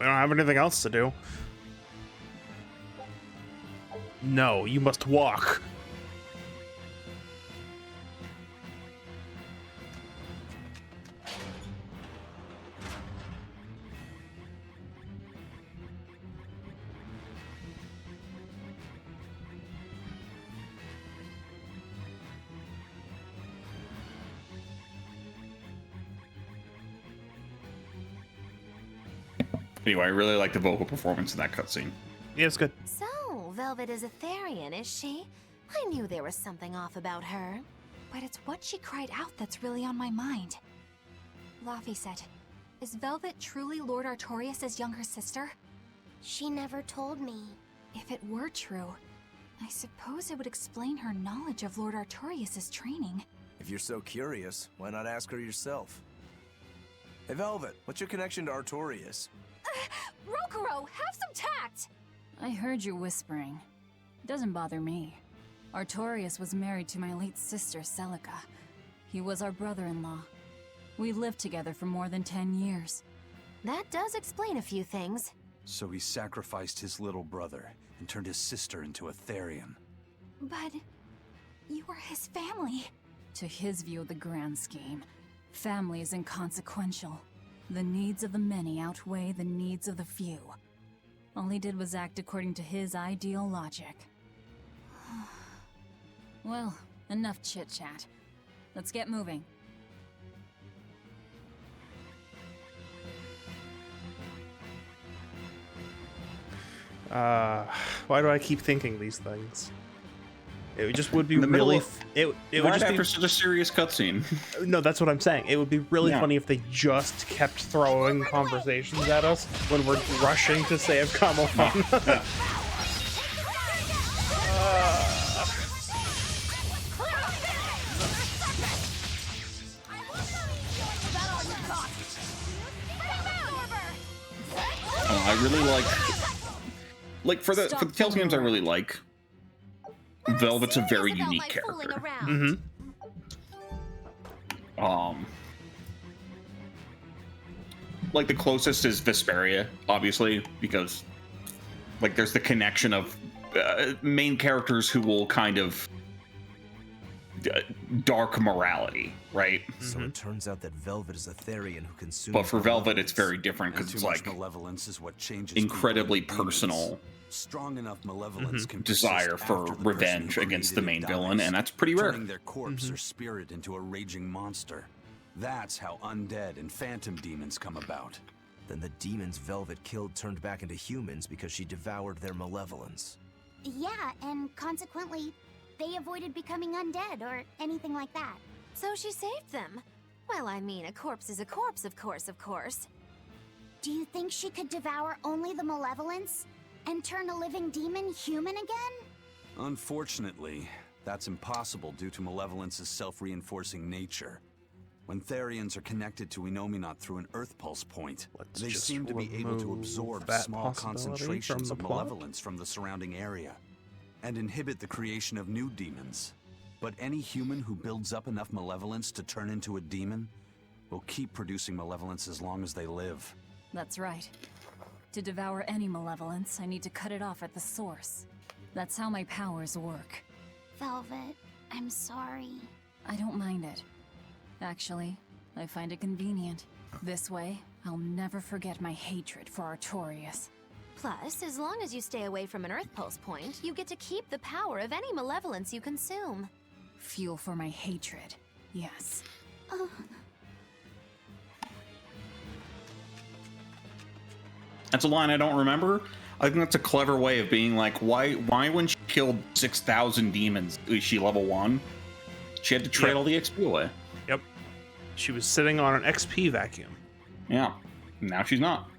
We don't have anything else to do. No, you must walk. Anyway, I really like the vocal performance in that cutscene. Yeah, it's good. So, Velvet is a Therian, is she? I knew there was something off about her. But it's what she cried out that's really on my mind. Laphicet, is Velvet truly Lord Artorias' younger sister? She never told me. If it were true, I suppose it would explain her knowledge of Lord Artorias' training. If you're so curious, why not ask her yourself? Hey Velvet, what's your connection to Artorias? Rokuro, have some tact! I heard you whispering. Doesn't bother me. Artorias was married to my late sister, Celica. He was our brother-in-law. We lived together for more than 10 years. That does explain a few things. So he sacrificed his little brother and turned his sister into a Therian. But you were his family. To his view of the grand scheme, family is inconsequential. The needs of the many outweigh the needs of the few. All he did was act according to his ideal logic. Well, enough chit-chat. Let's get moving. Why do I keep thinking these things? It just would be In the middle really. of- It would Right just after be. such a serious cutscene. No, that's what I'm saying. It would be really Yeah. funny if they just kept throwing conversations at us when we're rushing to save Kamofan. I really like for the Tales games I really like. Velvet's a very unique character. Like the closest is Vesperia, obviously, because like there's the connection of main characters who will kind of dark morality, right? So it turns out that Velvet is a Therian who consumes. But for Velvet, it's very different And because too it's much like malevolence is what changes incredibly people into demons. personal Strong enough malevolence can desire persist for after the revenge person who against the created main it villain, dies, and that's pretty rare. turning their corpse or spirit into a raging monster. That's how undead and phantom demons come about. Then the demons Velvet killed turned back into humans because she devoured their malevolence. Yeah, and consequently, they avoided becoming undead or anything like that. So she saved them. Well, I mean, a corpse is a corpse, of course. Do you think she could devour only the malevolence and turn a living demon human again? Unfortunately, that's impossible due to malevolence's self-reinforcing nature. When Therians are connected to Enominat through an Earth Pulse point, Let's they just seem to be able to remove absorb that small possibility concentrations from of the plot. malevolence from the surrounding area, and inhibit the creation of new demons. But any human who builds up enough malevolence to turn into a demon will keep producing malevolence as long as they live. That's right. To devour any malevolence, I need to cut it off at the source. That's how my powers work. Velvet, I'm sorry. I don't mind it. Actually, I find it convenient. This way, I'll never forget my hatred for Artorias. Plus, as long as you stay away from an Earth Pulse point, you get to keep the power of any malevolence you consume. Fuel for my hatred, yes. That's a line I don't remember. I think that's a clever way of being like, why when she killed 6,000 demons, is she level 1? She had to trade Yep. all the XP away. Yep. She was sitting on an XP vacuum. Yeah. Now she's not.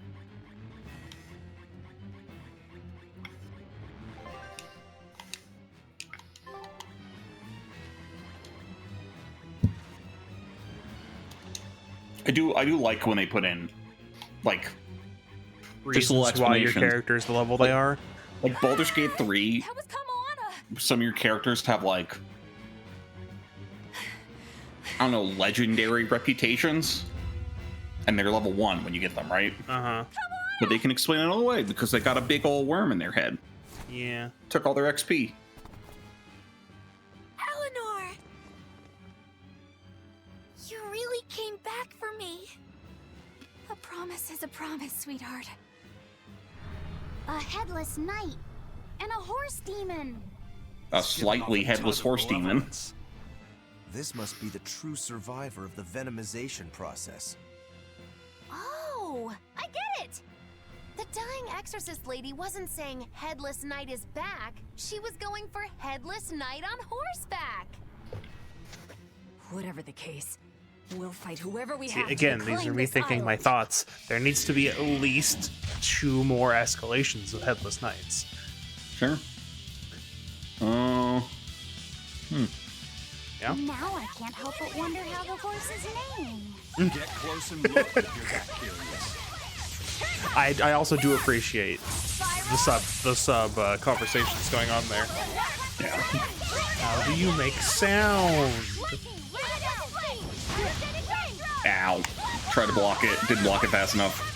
I do like when they put in like just little Reasons why your explanations. character's the level they are. Like Baldur's Gate 3, That was Kamoana! some of your characters have like I don't know, legendary reputations, and they're level 1 when you get them, right? Uh-huh. But they can explain it all away because they got a big old worm in their head. Yeah. Took all their XP. Eleanor! You really came back for me. A promise is a promise, sweetheart. A headless knight and a horse demon. A slightly headless horse demon. This must be the true survivor of the venomization process. Oh, I get it! The dying exorcist lady wasn't saying Headless Knight is back. She was going for Headless Knight on horseback. Whatever the case, we'll fight whoever we See, have again, to these reclaim are me this thinking my island. thoughts. There needs to be at least 2 more escalations of Headless Knights. Sure. Oh. Yeah. Now I can't help but wonder how the horse's name. Get close and look if you're that curious. I also do appreciate the sub conversations going on there. Yeah. How do you make sound? Ow. Tried to block it. Didn't block it fast enough.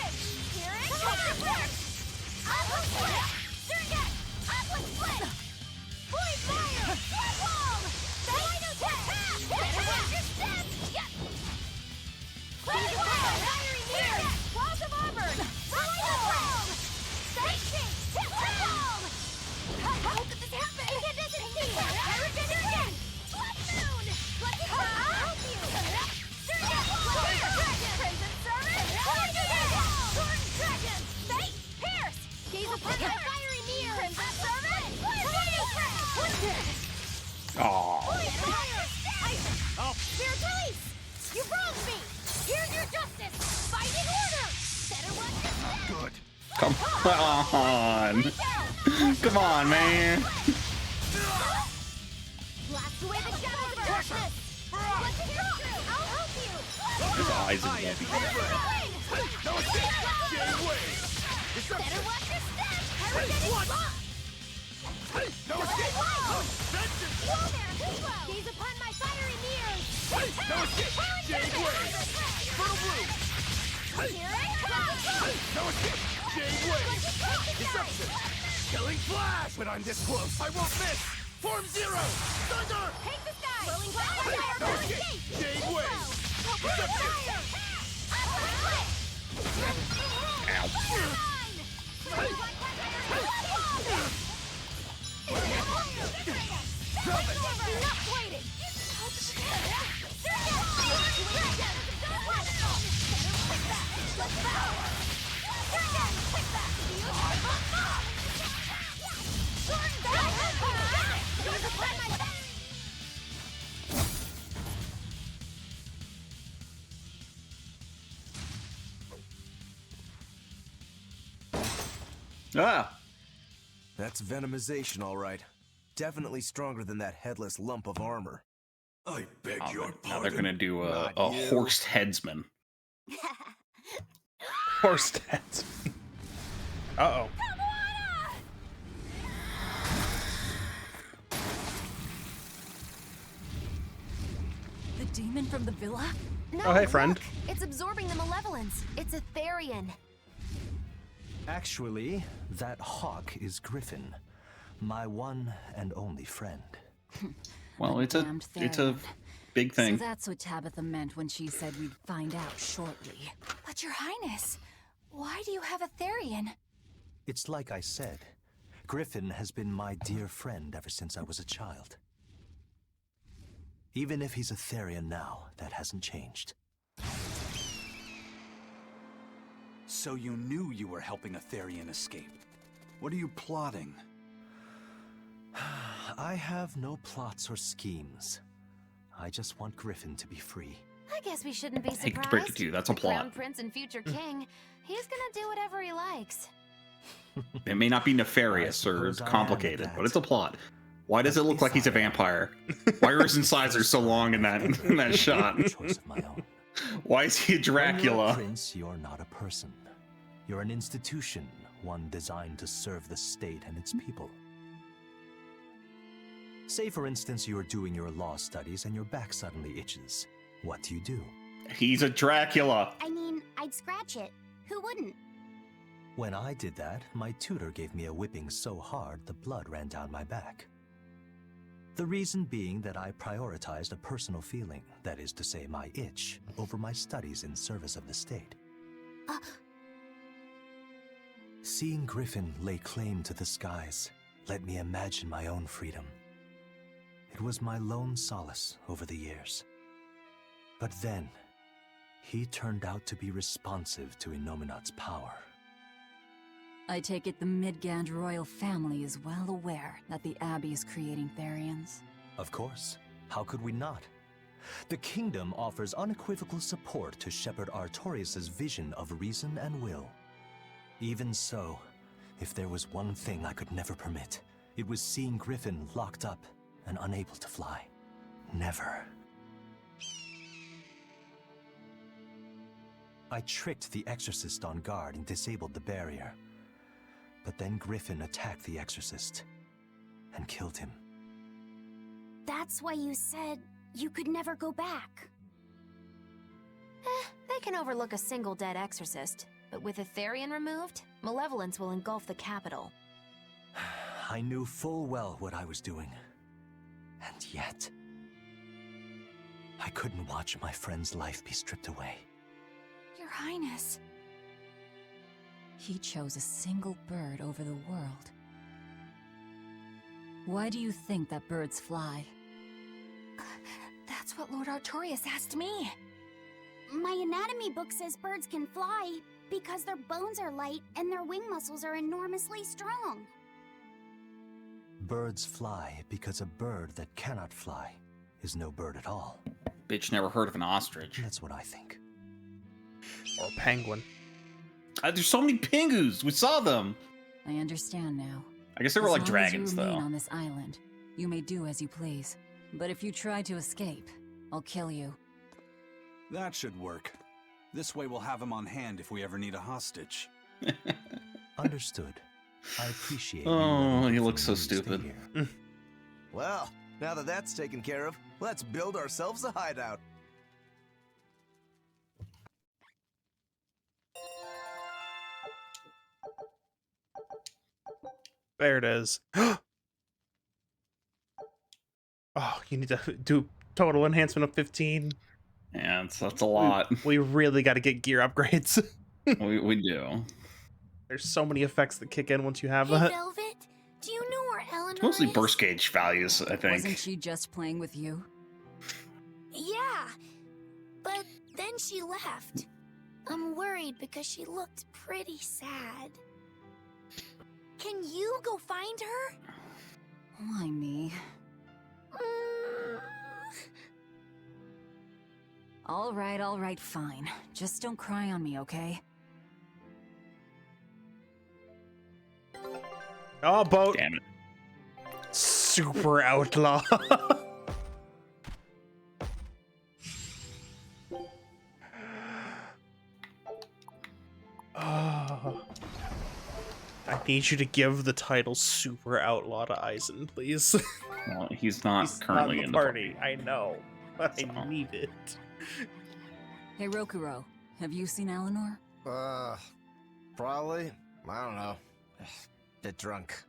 Aw. You wronged me! Here's your justice! Fighting order! Better watch your step! Good. Come on. Come on, man. Blast away the shadows for darkness! What's it got? I'll help you! His eyes is heavy. Better watch your step! Everything is lost! Gaze upon my fiery mirrors! No escape! Jade Wave! Here I come! No escape! Jade Wave! Deception! Killing Flash! When I'm this close, I won't miss! Form Zero! Thunder! Take the sky! Rolling No escape! Jade Wave! Deception! Ah. That's venomization, all right. Definitely stronger than that headless lump of armor. I beg Oh, your now pardon. they're gonna do a Not you. horsed headsman. Horse stats. Uh-oh. The demon from the villa? No, Oh, hey, friend. look, it's absorbing the malevolence. It's a Therian. Actually, that hawk is Griffin, my one and only friend. Well, it's Damned a Therian. big thing. So that's what Tabitha meant when she said we'd find out shortly. But your highness, why do you have a Therian? It's like I said, Griffin has been my dear friend ever since I was a child. Even if he's a Therian now, that hasn't changed. So you knew you were helping a Therian escape. What are you plotting? I have no plots or schemes. I just want Griffin to be free. I guess we shouldn't be hate surprised. to break it to you, that's a The Crown plot. Prince and future king. He's gonna do whatever he likes. It may not be nefarious I or suppose I am complicated, that. but it's a plot. Why does it look like he's a vampire? Why are his incisors so long in that shot? Choice of my own. Why is he a When you're a Dracula? prince, you're not a person. You're an institution, one designed to serve the state and its people. Say, for instance, you're doing your law studies and your back suddenly itches. What do? He's a Dracula. I mean, I'd scratch it. Who wouldn't? When I did that, my tutor gave me a whipping so hard the blood ran down my back. The reason being that I prioritized a personal feeling, that is to say my itch, over my studies in service of the state. Seeing Griffin lay claim to the skies let me imagine my own freedom. It was my lone solace over the years. But then, he turned out to be responsive to Innominat's power. I take it the Midgand royal family is well aware that the Abbey is creating Therians. Of course. How could we not? The kingdom offers unequivocal support to Shepherd Artorias' vision of reason and will. Even so, if there was one thing I could never permit, it was seeing Griffin locked up and unable to fly. Never. I tricked the Exorcist on guard and disabled the barrier. But then Griffin attacked the Exorcist and killed him. That's why you said you could never go back. They can overlook a single dead exorcist, but with a Therian removed, malevolence will engulf the capital. I knew full well what I was doing. And yet, I couldn't watch my friend's life be stripped away. Your Highness. He chose a single bird over the world. Why do you think that birds fly? That's what Lord Artorias asked me. My anatomy book says birds can fly because their bones are light and their wing muscles are enormously strong. Birds fly because a bird that cannot fly is no bird at all. Bitch never heard of an ostrich. That's what I think. Or penguin. There's so many pingus. We saw them. I understand now. I guess they were As like long as dragons, you remain though. on this island, you may do as you please. But if you try to escape, I'll kill you. That should work. This way we'll have him on hand if we ever need a hostage. Understood. I appreciate you Oh, letting he me looks so stay stupid. here. Well, now that that's taken care of, let's build ourselves a hideout. There it is. Oh, you need to do total enhancement of 15. Yeah, that's a lot. We really got to get gear upgrades. we do. There's so many effects that kick in once you have Hey, that. Velvet, do you know where Eleanor It's mostly is? burst gauge values, I think. Wasn't she just playing with you? Yeah, but then she left. I'm worried because she looked pretty sad. Can you go find her? Why me? All right, fine. Just don't cry on me, okay? Oh, boat. Damn it. Super outlaw. Oh. I need you to give the title Super Outlaw to Eisen, please. Well, he's not He's currently not in the the party. I know, but So. I need it. Hey, Rokuro, have you seen Eleanor? Probably. I don't know. Bit drunk.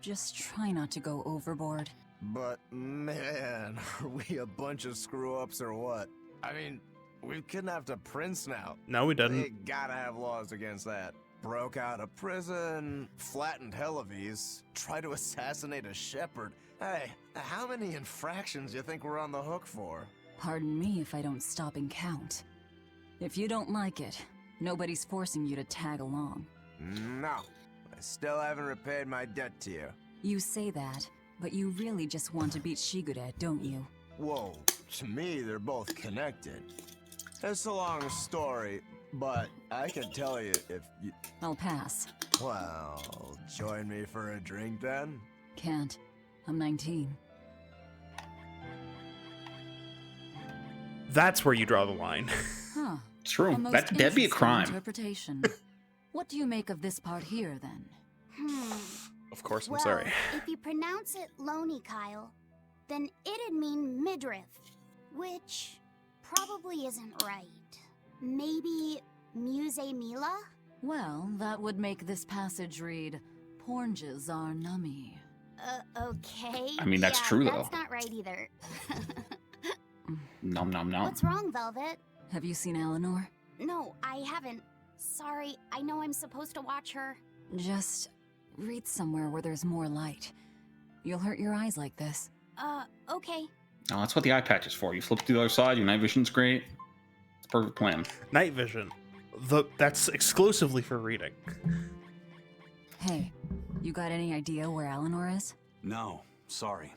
Just try not to go overboard. But man, are we a bunch of screw-ups or what? I mean, we've kidnapped a prince now. No, we didn't. They gotta have laws against that. Broke out of prison, flattened Helavis, tried to assassinate a shepherd. Hey, how many infractions do you think we're on the hook for? Pardon me if I don't stop and count. If you don't like it, nobody's forcing you to tag along. No, I still haven't repaid my debt to you. You say that, but you really just want to beat Shigure, don't you? Whoa, to me they're both connected. It's a long story, but I can tell you if you... I'll pass. Well, join me for a drink then? Can't. I'm 19. That's where you draw the line. Huh. It's true. A most That'd be a interesting crime. Interpretation. What do you make of this part here, then? Of course, I'm Well, sorry. if you pronounce it Loney, Kyle, then it'd mean midriff, which probably isn't right. Maybe Muse Mila? Well, that would make this passage read, Pornges are nummy. Okay. I mean, that's yeah, true, that's though. not right either. Nom nom nom. What's wrong, Velvet? Have you seen Eleanor? No, I haven't. Sorry, I know I'm supposed to watch her. Just read somewhere where there's more light. You'll hurt your eyes like this. Okay. Oh, that's what the eye patch is for. You flip to the other side, your night vision's great. It's a perfect plan. Night vision. That's exclusively for reading. Hey, you got any idea where Eleanor is? No, sorry.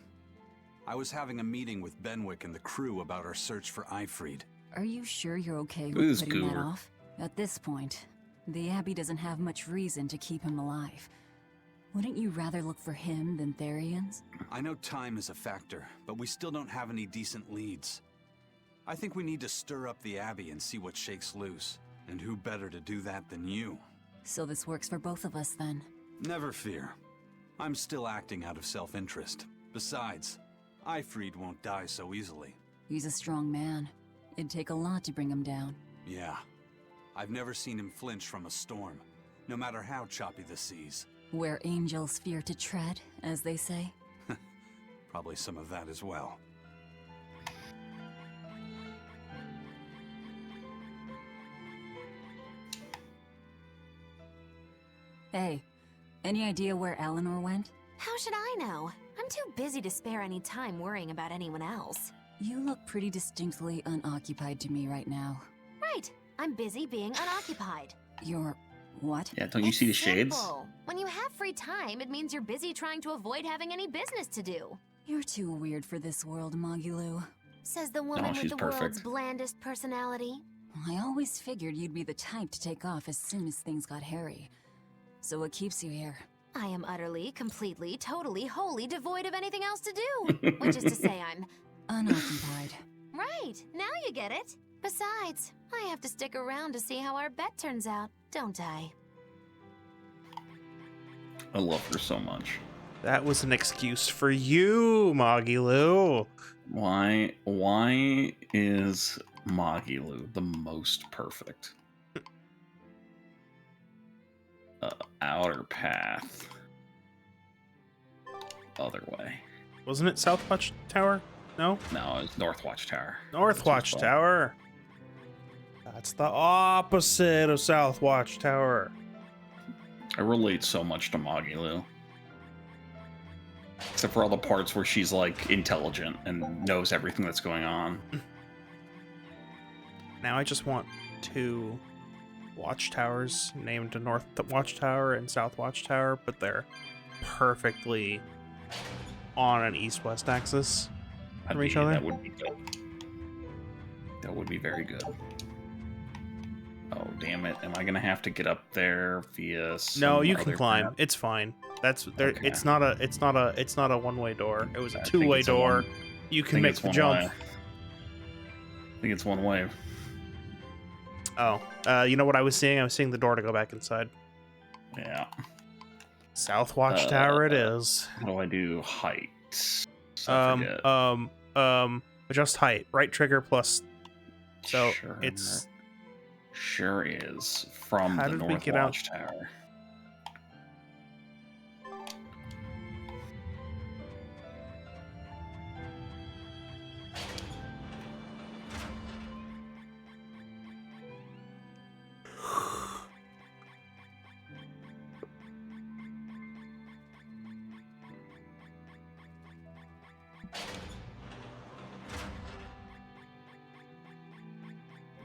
I was having a meeting with Benwick and the crew about our search for Eyfried. Are you sure you're okay Who's with putting that Goober? off? At this point, the Abbey doesn't have much reason to keep him alive. Wouldn't you rather look for him than Therians? I know time is a factor, but we still don't have any decent leads. I think we need to stir up the Abbey and see what shakes loose. And who better to do that than you? So this works for both of us then. Never fear. I'm still acting out of self-interest. Besides, Eyfried won't die so easily. He's a strong man. It'd take a lot to bring him down. Yeah. I've never seen him flinch from a storm, no matter how choppy the seas. Where angels fear to tread, as they say. Probably some of that as well. Hey, any idea where Eleanor went? How should I know? I'm too busy to spare any time worrying about anyone else. You look pretty distinctly unoccupied to me right now. Right. I'm busy being unoccupied. You're... what? Yeah, don't you see the It's shades? simple. When you have free time, it means you're busy trying to avoid having any business to do. You're too weird for this world, Magilu. Says the woman with she's the world's perfect. blandest personality. I always figured you'd be the type to take off as soon as things got hairy. So what keeps you here? I am utterly, completely, totally, wholly devoid of anything else to do. Which is to say I'm... Unoccupied. Right, now you get it. Besides, I have to stick around to see how our bet turns out, don't I? I love her so much. That was an excuse for you, Magilu. Why is Magilu the most perfect? Outer path. Other way. Wasn't it South Watchtower? No? No, it's North Watchtower. North That's what's Watchtower. That's the opposite of South Watchtower. I relate so much to Magilu. Except for all the parts where she's like intelligent and knows everything that's going on. Now I just want 2 watchtowers named North Watchtower and South Watchtower, but they're perfectly on an east-west axis from each other. That would be good. That would be very good. Oh damn it! Am I gonna have to get up there via? No, you other can climb. path? It's fine. That's there. Okay. It's not a one-way door. It was a I think two-way it's a door. one- You I can think make it's the one jump. way. I think it's one way. Oh, you know what I was seeing? I was seeing the door to go back inside. Yeah. South Watchtower it is. How do I do height? I forget. Adjust height. Right trigger plus. So Sure. it's Sure is from How the did we North get out? Watchtower.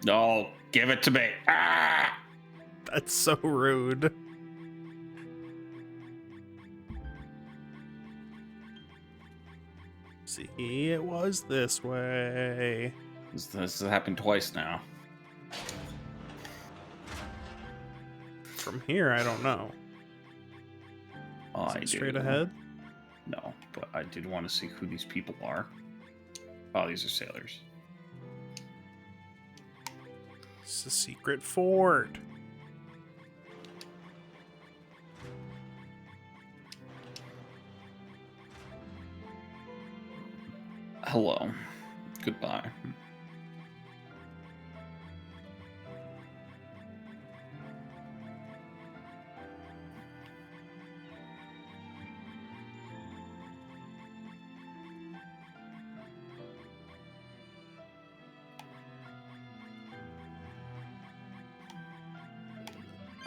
No, give it to me. Ah! that's so rude. See, it was this way. This has happened twice now. From here, I don't know. Oh, Is I it straight do. ahead? No, but I did want to see who these people are. Oh, these are sailors. It's a secret fort. Hello. Goodbye.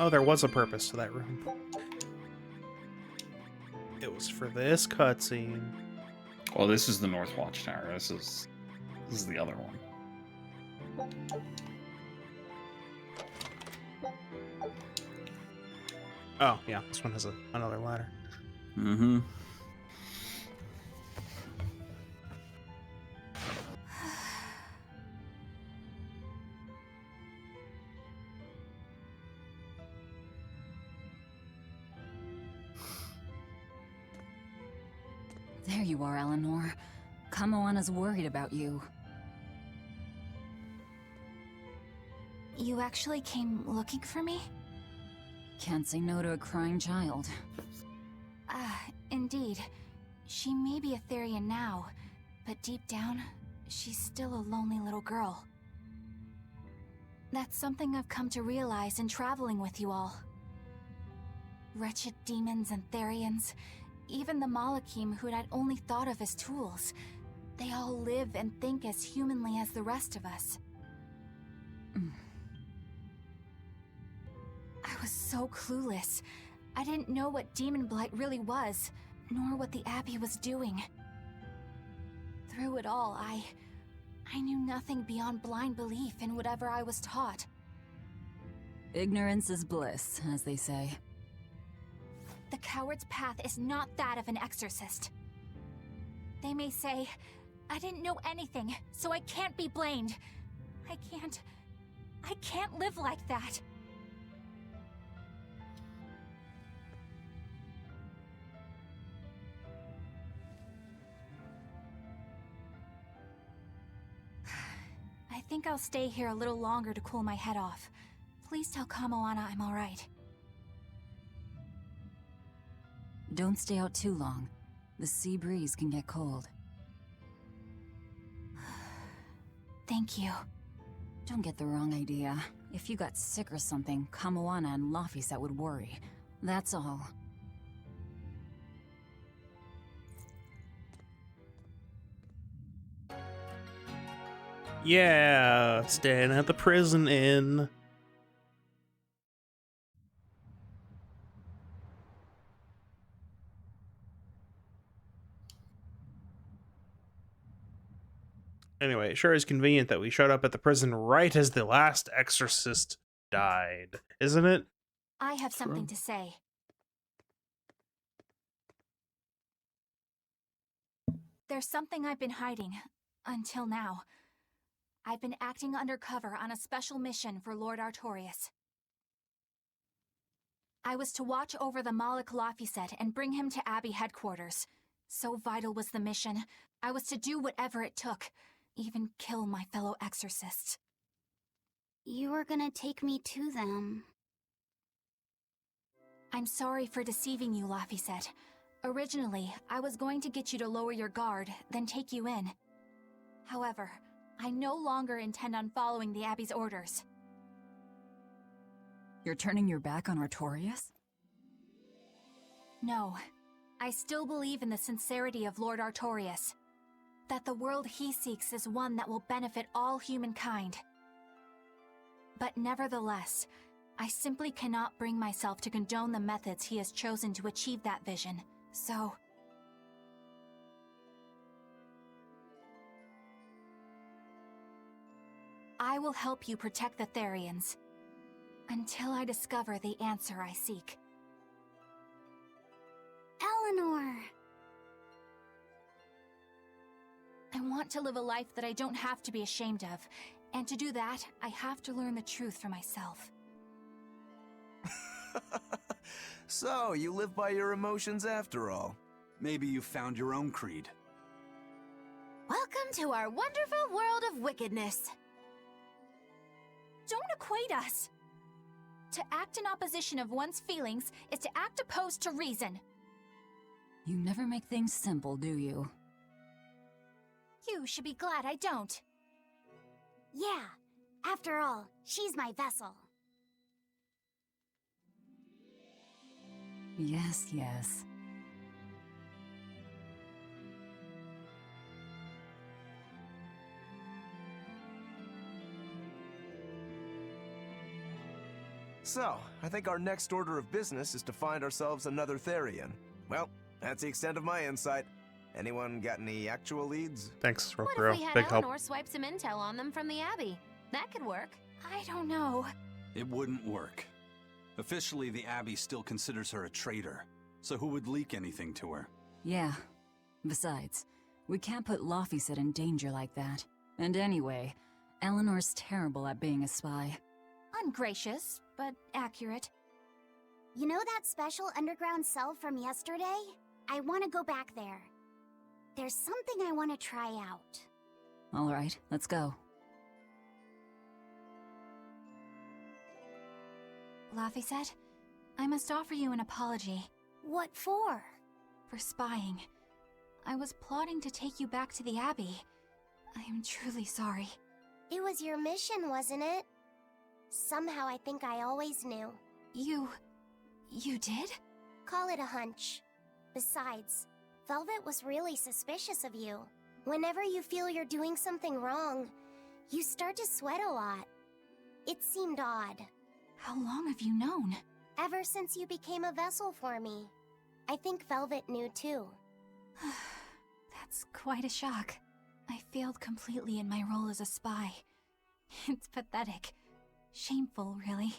Oh, there was a purpose to that room. It was for this cutscene. Oh, this is the North Watchtower. This is the other one. Oh, yeah, this one has another ladder. Mm-hmm. There you are, Eleanor. Kamoana's worried about you. You actually came looking for me? Can't say no to a crying child. Indeed. She may be a Therian now, but deep down, she's still a lonely little girl. That's something I've come to realize in traveling with you all. Wretched demons and Therians, even the Malakim who I'd only thought of as tools, they all live and think as humanly as the rest of us. I was so clueless. I didn't know what Demon Blight really was, nor what the Abbey was doing. Through it all, I knew nothing beyond blind belief in whatever I was taught. Ignorance is bliss, as they say. The coward's path is not that of an exorcist. They may say, I didn't know anything, so I can't be blamed. I can't live like that. I think I'll stay here a little longer to cool my head off. Please tell Kamoana I'm alright. Don't stay out too long. The sea breeze can get cold. Thank you. Don't get the wrong idea. If you got sick or something, Kamoana and Laphicet would worry. That's all. Yeah, staying at the prison inn. Anyway, it sure is convenient that we showed up at the prison right as the last exorcist died, isn't it? I have something to say. There's something I've been hiding, until now. I've been acting undercover on a special mission for Lord Artorias. I was to watch over the Malik Laphicet and bring him to Abbey headquarters. So vital was the mission, I was to do whatever it took, even kill my fellow exorcists. You were gonna take me to them. I'm sorry for deceiving you, Laphicet. Originally, I was going to get you to lower your guard, then take you in. However, I no longer intend on following the Abbey's orders. You're turning your back on Artorias? No. I still believe in the sincerity of Lord Artorias. That the world he seeks is one that will benefit all humankind. But nevertheless, I simply cannot bring myself to condone the methods he has chosen to achieve that vision, so... I will help you protect the Therians, until I discover the answer I seek. Eleanor! I want to live a life that I don't have to be ashamed of, and to do that, I have to learn the truth for myself. So, you live by your emotions after all. Maybe you found your own creed. Welcome to our wonderful world of wickedness. Don't equate us! To act in opposition of one's feelings is to act opposed to reason. You never make things simple, do you? You should be glad I don't. Yeah, after all, she's my vessel. Yes, yes. So, I think our next order of business is to find ourselves another Therian. Well, that's the extent of my insight. Anyone got any actual leads? Thanks, What Rokuro. if we had Big help. Eleanor swipe some intel on them from the Abbey? That could work. I don't know. It wouldn't work. Officially, the Abbey still considers her a traitor, so who would leak anything to her? Yeah. Besides, we can't put Laphicet in danger like that. And anyway, Eleanor's terrible at being a spy. Ungracious, but accurate. You know that special underground cell from yesterday? I want to go back there. There's something I want to try out. All right, let's go. Laphicet, I must offer you an apology. What for? For spying. I was plotting to take you back to the Abbey. I am truly sorry. It was your mission, wasn't it? Somehow I think I always knew. You did? Call it a hunch. Besides, Velvet was really suspicious of you. Whenever you feel you're doing something wrong, you start to sweat a lot. It seemed odd. How long have you known? Ever since you became a vessel for me. I think Velvet knew too. That's quite a shock. I failed completely in my role as a spy. It's pathetic. Shameful, really.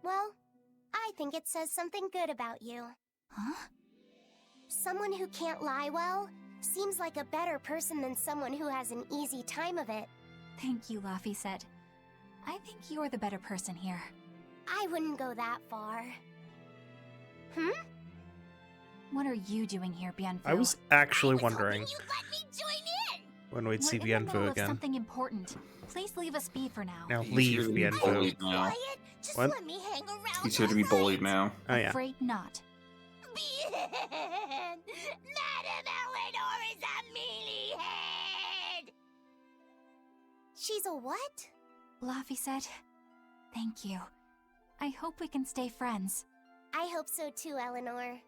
Well, I think it says something good about you. Huh? Someone who can't lie well seems like a better person than someone who has an easy time of it. Thank you, Laphicet. I think you're the better person here. I wouldn't go that far. What are you doing here, Bienfu? I was actually wondering You'd let me join in! when we'd see We're in the middle Bienfu of again. something important. Please leave us be for now. Now He's leave here to be Bienfu. bullied now. Quiet. Just What? let me hang around. He's here to be all bullied night. now. Oh yeah. Afraid not. Bien! Madame Eleanor is a mealyhead! She's a what? Laphicet, thank you. I hope we can stay friends. I hope so too, Eleanor.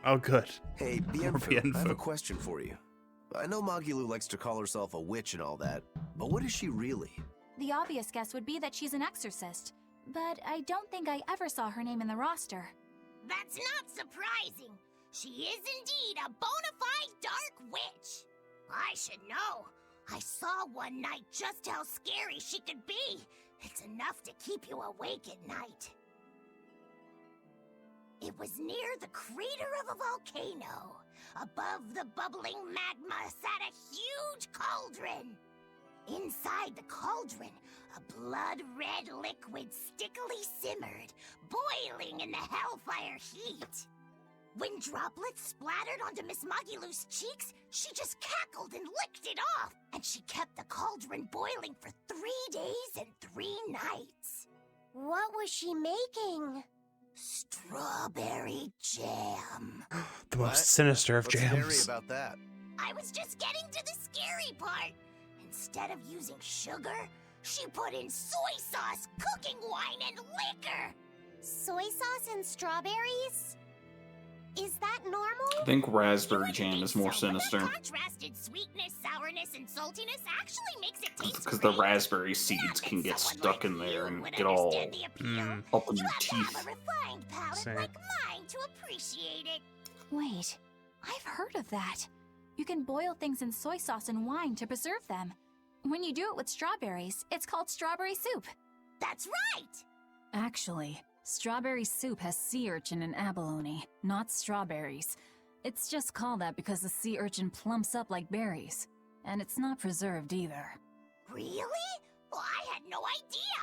Oh good. Hey, Bienfu. I have a question for you. I know Magilu likes to call herself a witch and all that, but what is she really? The obvious guess would be that she's an exorcist, but I don't think I ever saw her name in the roster. That's not surprising. She is indeed a bona fide dark witch. I should know. I saw one night just how scary she could be. It's enough to keep you awake at night. It was near the crater of a volcano. Above the bubbling magma sat a huge cauldron. Inside the cauldron, a blood-red liquid stickily simmered, boiling in the hellfire heat. When droplets splattered onto Miss Magilu's cheeks, she just cackled and licked it off, and she kept the cauldron boiling for 3 days and 3 nights. What was she making? Strawberry jam. The most What? sinister of What's scary jams. about that? I was just getting to the scary part. Instead of using sugar, she put in soy sauce, cooking wine, and liquor. Soy sauce and strawberries? Is that normal? I think raspberry You wouldn't jam think is more so, but sinister. the contrasted sweetness, sourness, and saltiness actually makes it taste Because the great. raspberry seeds Not can that get someone stuck like in there you and would get all understand the appeal. up in You your have to have teeth. a refined palate Same. like mine to appreciate it. Wait, I've heard of that. You can boil things in soy sauce and wine to preserve them. When you do it with strawberries, it's called strawberry soup. That's right. Actually, strawberry soup has sea urchin and abalone, not strawberries. It's just called that because the sea urchin plumps up like berries. And it's not preserved either. Really? Well, I had no idea.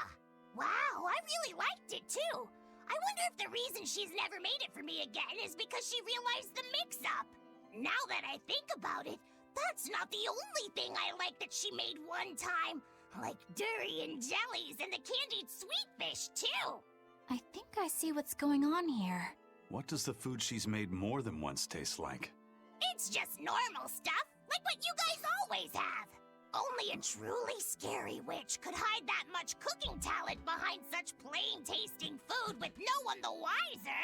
Wow, I really liked it too. I wonder if the reason she's never made it for me again is because she realized the mix-up. Now that I think about it, that's not the only thing I like that she made one time. Like durian jellies and the candied sweet fish too. I think I see what's going on here. What does the food she's made more than once taste like? It's just normal stuff, like what you guys always have. Only a truly scary witch could hide that much cooking talent behind such plain-tasting food with no one the wiser.